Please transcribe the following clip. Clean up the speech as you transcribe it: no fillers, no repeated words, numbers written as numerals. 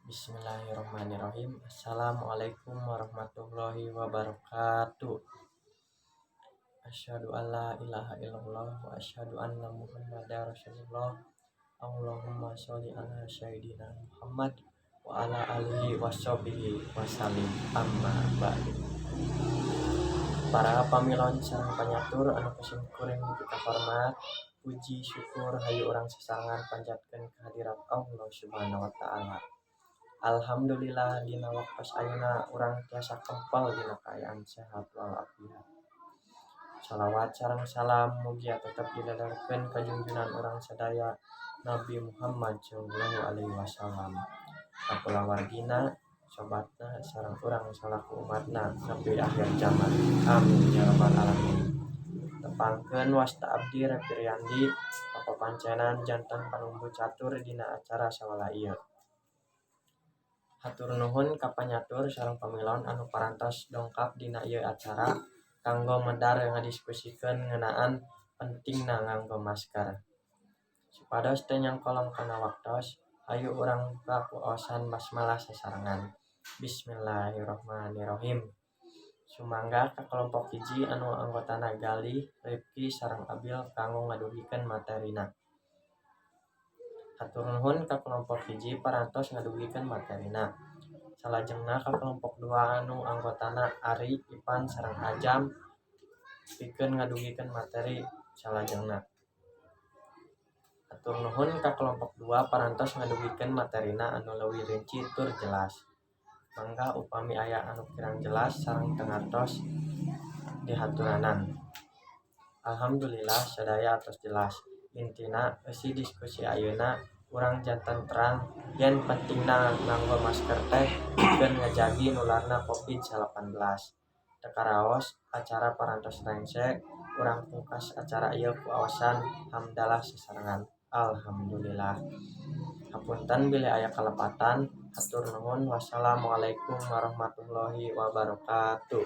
Bismillahirrahmanirrahim. Assalamualaikum warahmatullahi wabarakatuh. Asyhadu an la ilaha illallah wa asyhadu anna Muhammadar Rasulullah. Allahumma sholli ala sayyidina Muhammad wa ala alihi washabihi wasallim. Amma ba'du. Para pamilon sareng panyatur anu kusing kuring kita hormat, puji syukur hayu urang sesarengan panjatkeun kehadirat Allah Subhanahu wa taala. Alhamdulillah dina waktos ayeuna urang tiasa kempel dina kaayaan sehat walafiat. Shalawat sareng salam mugia tetep didadarkeun ka junjungan urang sadaya Nabi Muhammad sallallahu alaihi wasallam. Ka kulawargina, sobatna sareng urang salaku umatna sampai akhir zaman. Amin ya rabbal alamin. Tepangkeun wasta abdi Repiriandi papapancenan janten panumbu catur dina acara sawala ieu. Hatur nuhun ka panyatur sareng pamilon anu parantos dongkap dina ieu acara kanggo medar ngadiskusikeun ngeunaan pentingna nganggo masker. Supados teu nyangkolong kana waktos, hayu urang kakuosan basmalah sasarengan. Bismillahirrahmanirrahim. Sumangga ka kelompok hiji anu anggotana Galih, Rifki sareng Abil kanggo ngadugikeun materina. Hatur nuhun ka kelompok hiji parantos ngadugikeun materina. Salajengna ka kelompok 2 anu anggotana Ari, Ipan sareng Ajam pikeun ngadugikeun materi salajengna. Hatur nuhun ka kelompok 2 parantos ngadugikeun materina anu leuwih rinci tur jelas. Mangga upami aya anu kirang jelas sareng teu ngartos dihaturanan. Alhamdulillah sadaya tos jelas. Intina eusi diskusi ayeuna urang janten terang yen pentingna nganggo masker teh pikeun ngajagi nularna COVID-19. Teu karaos acara parantos rengse, urang pungkas acara ieu ku aosan hamdalah sasarengan. Alhamdulillah. Hapunten bilih aya kalepatan. Hatur nuhun. Wassalamualaikum warahmatullahi wabarakatuh.